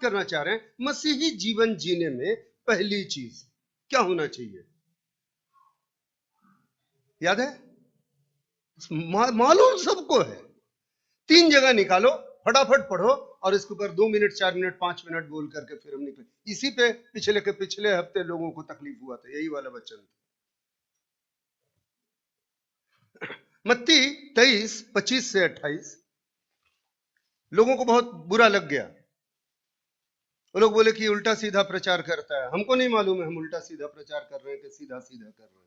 करना चाह रहे हैं, मसीही जीवन जीने में पहली चीज क्या होना चाहिए? याद है? मालूम सबको है। 3 जगह निकालो, फटाफट पढ़ो और इसके ऊपर 2 मिनट 4 मिनट 5 मिनट बोल करके फिर हम निकले। इसी पे पिछले हफ्ते लोगों को तकलीफ हुआ था, यही वाला वचन था। मत्ती 23 25 से 28 लोगों को बहुत बुरा लग गया। वो लोग बोले कि उल्टा सीधा प्रचार करता है। हमको नहीं मालूम है हम उल्टा सीधा प्रचार कर रहे हैं कि सीधा सीधा कर रहे हैं।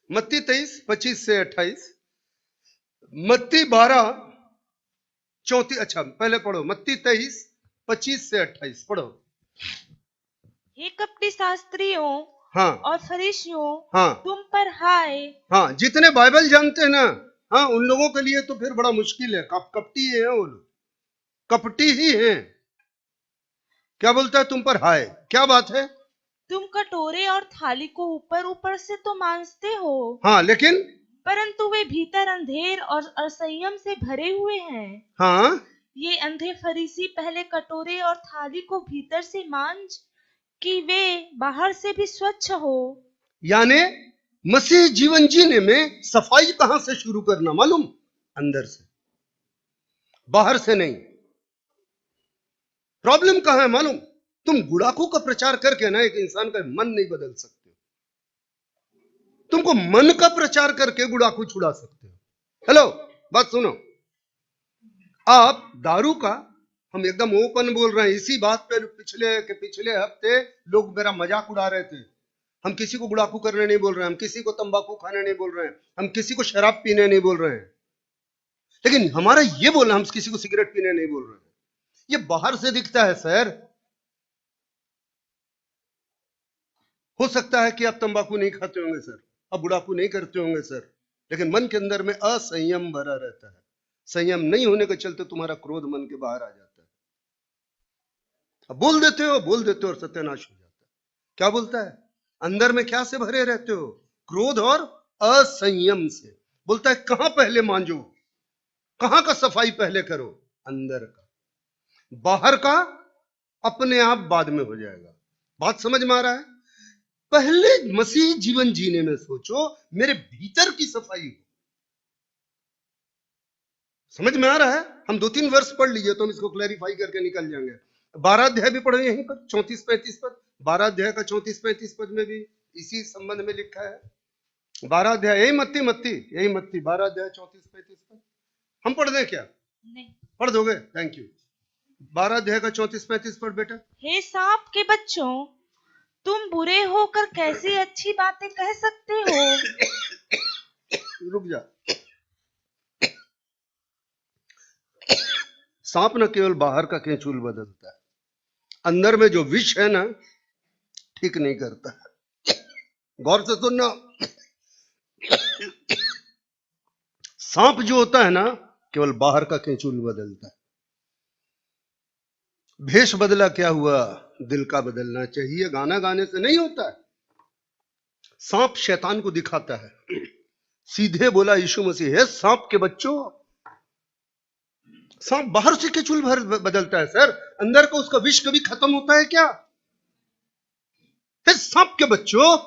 मत्ती 23 25 से 28, मत्ती 12 34, अच्छा पहले पढ़ो, मत्ती 23 25 से 28 पढ़ो। हे कपटी शास्त्रियों हाँ और फरीसियों, हाँ तुम पर हाय। हाँ, जितने बाइबल जानते हैं ना, हाँ, उन लोगों के लिए तो फिर बड़ा मुश्किल है। कपटी है वो लोग, कपटी ही हैं। क्या बोलता है तुम पर हाय? क्या बात है? तुम कटोरे और थाली को ऊपर ऊपर से तो मांजते हो, हाँ, लेकिन परंतु वे भीतर अंधेर और असंयम से भरे हुए हैं। हाँ, ये अंधे फरीसी पहले कटोरे और थाली को भीतर से मांज कि वे बाहर से भी स्वच्छ हो। यानी मसीह जीवन जीने में सफाई कहां से शुरू करना मालूम? अंदर से, बाहर से नहीं। प्रॉब्लम कहां है मालूम? तुम गुड़ाखू का प्रचार करके ना एक इंसान का मन नहीं बदल सकते। तुमको मन का प्रचार करके गुड़ाखू छुड़ा सकते हो। हेलो, बात सुनो। आप दारू का, हम एकदम ओपन बोल रहे हैं, इसी बात पे पिछले हफ्ते लोग मेरा मजाक उड़ा रहे थे। हम किसी को गुड़ाखू करने नहीं बोल रहे हैं, हम किसी को तंबाकू खाने नहीं बोल रहे हैं, हम किसी को शराब पीने नहीं बोल रहे हैं, लेकिन हमारा ये बोलना, हम किसी को सिगरेट पीने नहीं बोल रहे हैं। ये बाहर से दिखता है सर। हो सकता है कि आप तंबाकू नहीं खाते होंगे सर, आप गुड़ाखू नहीं करते होंगे सर, लेकिन मन के अंदर में असंयम भरा रहता है। संयम नहीं होने के चलते तुम्हारा क्रोध मन के बाहर आ जाता है। अब बोल देते हो और सत्यानाश हो जाता है। क्या बोलता है? अंदर में क्या से भरे रहते हो? क्रोध और असंयम से। बोलता है कहां पहले मांजो, कहां का सफाई पहले करो? अंदर का। बाहर का अपने आप बाद में हो जाएगा। बात समझ में आ रहा है? पहले मसीह जीवन जीने में सोचो मेरे भीतर की सफाई हो। समझ में आ रहा है? हम 2-3 वर्ष पढ़ लीजिए तो हम इसको क्लैरिफाई करके निकल जाएंगे। 12 अध्याय भी पढ़ो यहीं पर, 34-35 पद। 12 अध्याय का 34-35 पद में भी इसी संबंध में लिखा है। 12 अध्याय, यही मत्ती 12 अध्याय 34-35 पद। हम पढ़ दें क्या? नहीं। पढ़ दोगे? Thank you. 12 अध्याय का 34-35 पढ़ बेटा। हे सांप के बच्चों, तुम बुरे होकर कैसी अच्छी बातें कह सकते हो? रुक जा। सांप न केवल बाहर का केंचुल बदलता है, अंदर में जो विष है ना, ठीक नहीं करता है। गौर से सुनना। सांप जो होता है ना, केवल बाहर का केंचुल बदलता है। भेष बदला क्या हुआ? दिल का बदलना चाहिए। गाना गाने से नहीं होता है। सांप शैतान को दिखाता है। सीधे बोला यीशु मसीह, है सांप के बच्चों। सांप बाहर से केचुल भर बदलता है सर, अंदर का उसका विष कभी खत्म होता है क्या? है सांप के बच्चों,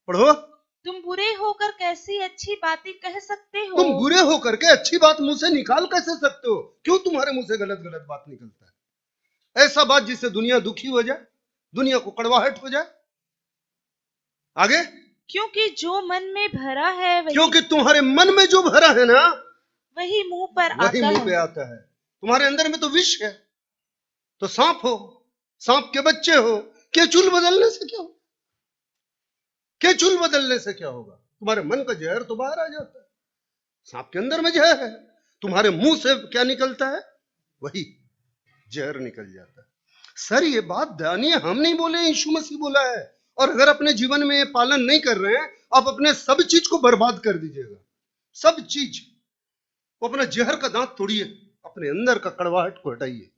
पढ़ो। तुम बुरे होकर कैसी अच्छी बातें कह सकते हो? तुम बुरे होकर के अच्छी बात मुंह से निकाल कैसे सकते हो? क्यों तुम्हारे मुंह से गलत गलत बात निकलता है? ऐसा बात जिससे दुनिया दुखी हो जाए, दुनिया को कड़वाहट हो जाए। आगे, क्योंकि जो मन में भरा है वही, क्योंकि तुम्हारे मन में जो भरा है ना, वही मुंह पर वही आता मुंह पे है। आता है। तुम्हारे अंदर में तो विष है, तो सांप हो, सांप के बच्चे हो। केचुल बदलने से क्या होगा? केचुल बदलने से क्या होगा? तुम्हारे मन का जहर तो बाहर आ जाता है। सांप के अंदर में जहर है, तुम्हारे मुंह से क्या निकलता है? वही जहर निकल जाता है। सर ये बात दानिए हम नहीं बोले, यीशु मसीह बोला है। और अगर अपने जीवन में ये पालन नहीं कर रहे हैं, आप अपने सब चीज को बर्बाद कर दीजिएगा। सब चीज। वो अपना जहर का दांत तोड़िए, अपने अंदर का कड़वाहट को हटाइए।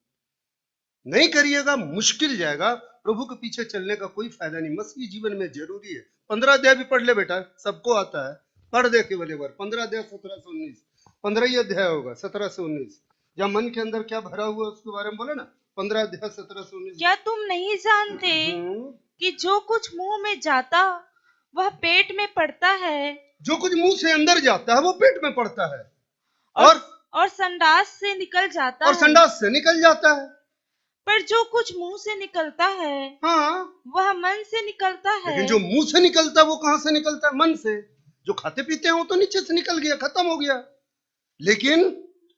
नहीं करिएगा, मुश्किल जाएगा। प्रभु के पीछे चलने का कोई फायदा नहीं। मसीह जीवन में जरूरी है। 15 अध्याय भी पढ़ ले बेटा, सबको आता है। पढ़ दे केवल एक बार। 15 अध्याय 17 से 19, 15 ही अध्याय होगा, 17 से 19। जहां मन के अंदर क्या भरा हुआ उसके बारे में बोले ना, 15 अध्याय 17 से 19। क्या तुम नहीं जानते कि जो कुछ मुंह में जाता वह पेट में पड़ता है, जो कुछ मुंह से अंदर जाता है वो पेट में पड़ता है, और संडास से निकल जाता और है। संडास से निकल जाता है। पर जो कुछ मुंह से निकलता है हाँ, वह मन से निकलता है। लेकिन जो मुंह से निकलता है वो कहां से निकलता है? मन से। जो खाते पीते हैं वो तो नीचे से निकल गया, खत्म हो गया। लेकिन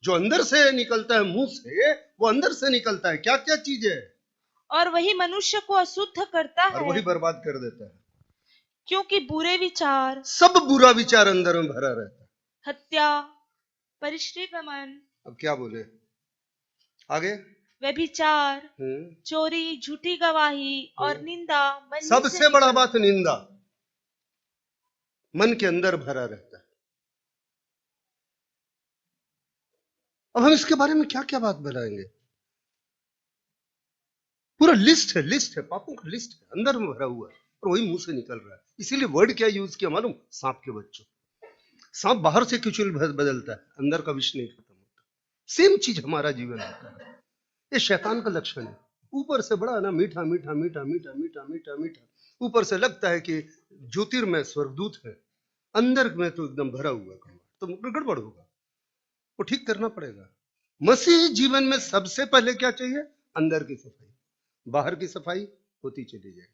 जो अंदर से निकलता है मुंह से, वो अंदर से निकलता है। क्या क्या चीज है? और वही मनुष्य को अशुद्ध करता और है, वही बर्बाद कर देता है। क्योंकि बुरे विचार, सब बुरा विचार अंदर में भरा रहता है। हत्या, परिश्री गमन, अब क्या बोले आगे? व्यभिचार, चोरी, झूठी गवाही और निंदा मन ही सबसे से बड़ा बात निंदा मन के अंदर भरा रहता है। अब हम इसके बारे में क्या क्या बात बनाएंगे? पूरा लिस्ट है, पापों का लिस्ट है, अंदर में भरा हुआ है और वही मुंह से निकल रहा है। इसीलिए वर्ड क्या यूज किया मालूम? सांप के बच्चों। सांप बाहर से क्यों बदलता है, अंदर का विष नहीं खत्म होता। सेम चीज हमारा जीवन होता है। ये शैतान का लक्षण है। ऊपर से बड़ा ना मीठा मीठा मीठा मीठा मीठा मीठा मीठा, ऊपर से लगता है कि ज्योतिर्मय स्वर्गदूत है, अंदर में तो एकदम भरा हुआ है, तो गड़बड़ होगा, वो ठीक करना पड़ेगा। मसीह जीवन में सबसे पहले क्या चाहिए? अंदर की सफाई। बाहर की सफाई होती चली जाएगी।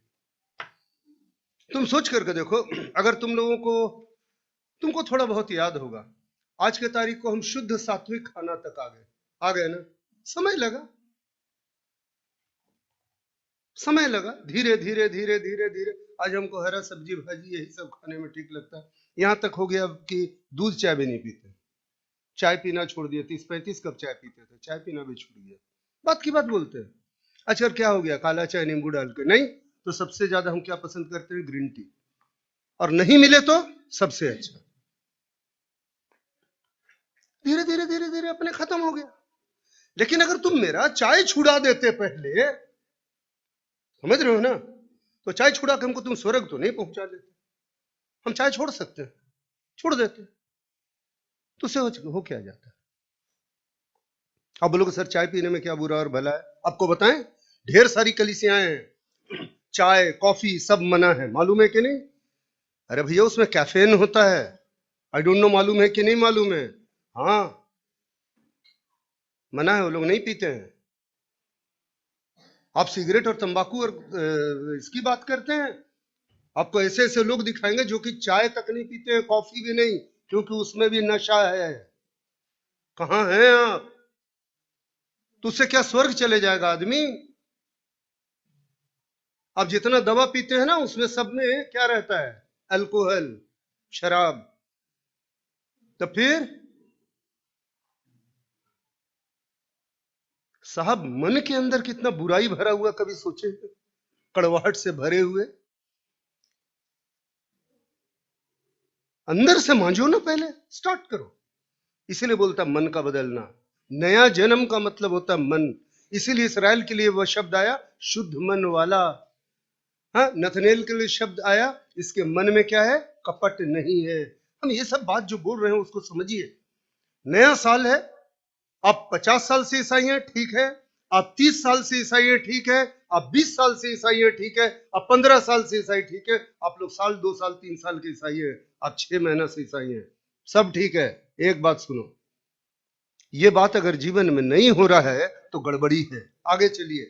तुम सोच करके देखो, अगर तुमको थोड़ा बहुत याद होगा, आज के तारीख को हम शुद्ध सात्विक खाना तक आ गए ना। समय लगा, धीरे धीरे धीरे धीरे धीरे आज हमको हरा सब्जी भाजी यही सब खाने में ठीक लगता है। यहां तक हो गया कि दूध चाय भी नहीं पीते, चाय पीना छोड़ दिया। 30-35 कप चाय पीते थे, चाय पीना भी छूट गया। बात की बात बोलते हैं। अच्छा क्या हो गया? काला चाय नींबू डाल के? नहीं, तो सबसे ज्यादा हम क्या पसंद करते हैं? Green tea. और नहीं मिले तो सबसे अच्छा। धीरे धीरे धीरे धीरे अपने खत्म हो गया। लेकिन अगर तुम मेरा चाय छुड़ा देते पहले, समझ रहे हो ना, तो चाय छुड़ा के हमको तुम स्वर्ग तो नहीं पहुंचा देते। हम चाय छोड़ सकते हैं, छोड़ देते, तो उससे हो क्या जाता है? आप बोलोगे सर चाय पीने में क्या बुरा और भला है? आपको बताएं, ढेर सारी कलीसियाएं हैं, चाय कॉफी सब मना है, मालूम है कि नहीं? अरे भैया उसमें कैफीन होता है। आई डोंट नो मालूम है कि नहीं मालूम है? हाँ मना है, वो लोग नहीं पीते हैं। आप सिगरेट और तंबाकू और इसकी बात करते हैं। आपको ऐसे ऐसे लोग दिखाएंगे जो कि चाय तक नहीं पीते हैं, कॉफी भी नहीं, क्योंकि उसमें भी नशा है। कहां हैं आप? तो उससे क्या स्वर्ग चले जाएगा आदमी? आप जितना दवा पीते हैं ना, उसमें सब में क्या रहता है? अल्कोहल, शराब। तो फिर साहब मन के अंदर कितना बुराई भरा हुआ, कभी सोचे? कड़वाहट से भरे हुए। अंदर से मांझो ना, पहले स्टार्ट करो। इसीलिए बोलता मन का बदलना। नया जन्म का मतलब होता मन। इसीलिए इस्राएल के लिए वह शब्द आया शुद्ध मन वाला। हाँ, नथनेल के लिए शब्द आया, इसके मन में क्या है? कपट नहीं है। हम ये सब बात जो बोल रहे हैं उसको समझिए। नया साल है, आप 50 साल से ईसाई हैं, ठीक है। आप 30 साल से ईसाई हैं, ठीक है। आप 20 साल से ईसाई हैं, ठीक है। आप 15 साल से ईसाई, ठीक है। आप लोग साल 2 साल 3 साल के ईसाई हैं, आप 6 महीना से ईसाई हैं, सब ठीक है। एक बात सुनो, ये बात अगर जीवन में नहीं हो रहा है तो गड़बड़ी है। आगे चलिए।